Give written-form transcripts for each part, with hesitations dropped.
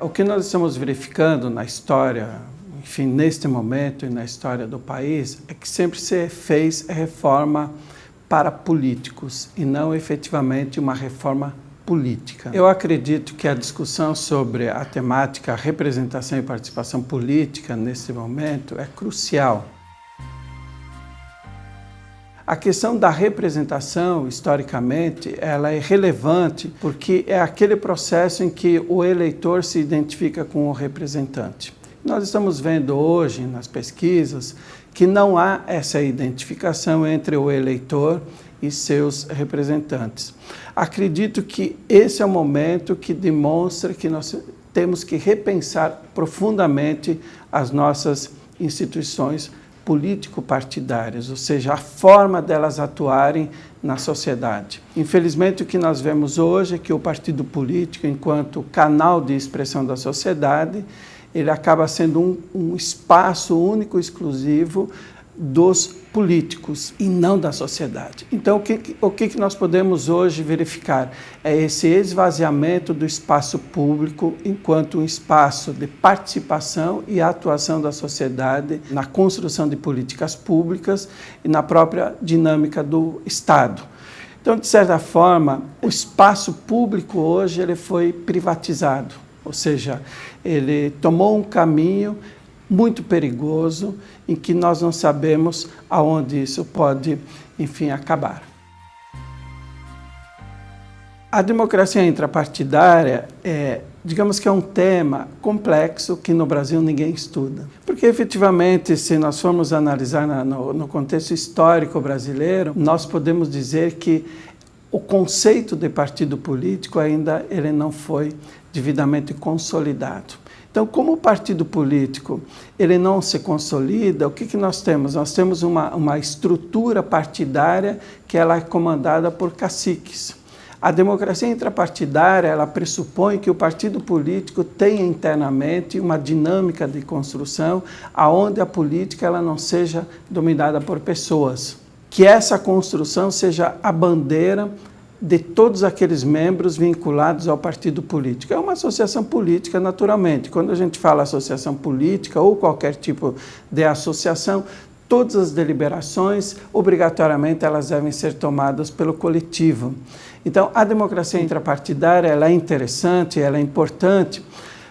O que nós estamos verificando na história, enfim, neste momento e na história do país, é que sempre se fez reforma para políticos e não efetivamente uma reforma política. Eu acredito que a discussão sobre a temática representação e participação política nesse momento é crucial. A questão da representação, historicamente, ela é relevante porque é aquele processo em que o eleitor se identifica com o representante. Nós estamos vendo hoje nas pesquisas que não há essa identificação entre o eleitor e seus representantes. Acredito que esse é o momento que demonstra que nós temos que repensar profundamente as nossas instituições político-partidárias, ou seja, a forma delas atuarem na sociedade. Infelizmente, o que nós vemos hoje é que o partido político, enquanto canal de expressão da sociedade, ele acaba sendo um espaço único e exclusivo dos políticos e não da sociedade. Então, o que nós podemos hoje verificar? É esse esvaziamento do espaço público enquanto um espaço de participação e atuação da sociedade na construção de políticas públicas e na própria dinâmica do Estado. Então, de certa forma, o espaço público hoje ele foi privatizado, ou seja, ele tomou um caminho muito perigoso, em que nós não sabemos aonde isso pode, enfim, acabar. A democracia intrapartidária digamos que é um tema complexo que no Brasil ninguém estuda. Porque, efetivamente, se nós formos analisar no contexto histórico brasileiro, nós podemos dizer que o conceito de partido político ainda ele não foi devidamente consolidado. Então, como o partido político ele não se consolida, o que nós temos? Nós temos uma estrutura partidária que ela é comandada por caciques. A democracia intrapartidária ela pressupõe que o partido político tenha internamente uma dinâmica de construção onde a política ela não seja dominada por pessoas. Que essa construção seja a bandeira de todos aqueles membros vinculados ao partido político. É uma associação política, naturalmente. Quando a gente fala associação política ou qualquer tipo de associação, todas as deliberações, obrigatoriamente, elas devem ser tomadas pelo coletivo. Então, a democracia intrapartidária ela é interessante, ela é importante,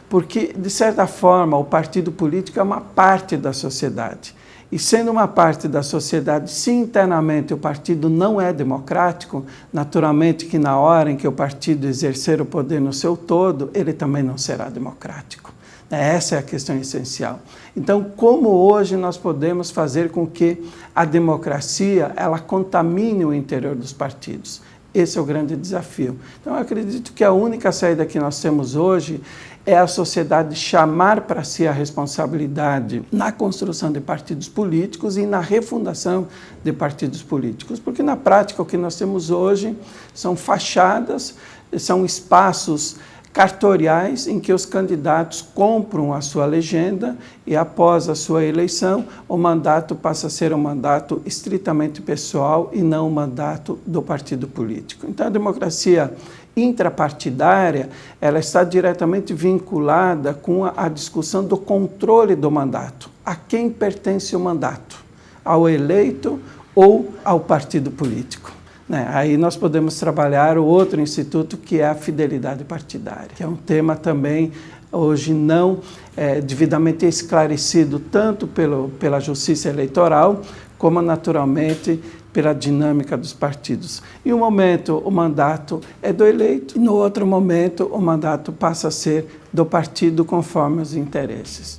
porque, de certa forma, o partido político é uma parte da sociedade. E sendo uma parte da sociedade, se internamente o partido não é democrático, naturalmente que na hora em que o partido exercer o poder no seu todo, ele também não será democrático. Essa é a questão essencial. Então, como hoje nós podemos fazer com que a democracia ela contamine o interior dos partidos? Esse é o grande desafio. Então, eu acredito que a única saída que nós temos hoje é a sociedade chamar para si a responsabilidade na construção de partidos políticos e na refundação de partidos políticos. Porque, na prática, o que nós temos hoje são fachadas, são espaços cartoriais em que os candidatos compram a sua legenda e, após a sua eleição, o mandato passa a ser um mandato estritamente pessoal e não um mandato do partido político. Então, a democracia intrapartidária ela está diretamente vinculada com a discussão do controle do mandato. A quem pertence o mandato? Ao eleito ou ao partido político? Aí nós podemos trabalhar o outro instituto, que é a fidelidade partidária, que é um tema também hoje não devidamente esclarecido tanto pela justiça eleitoral, como naturalmente pela dinâmica dos partidos. Em um momento o mandato é do eleito, e no outro momento o mandato passa a ser do partido conforme os interesses.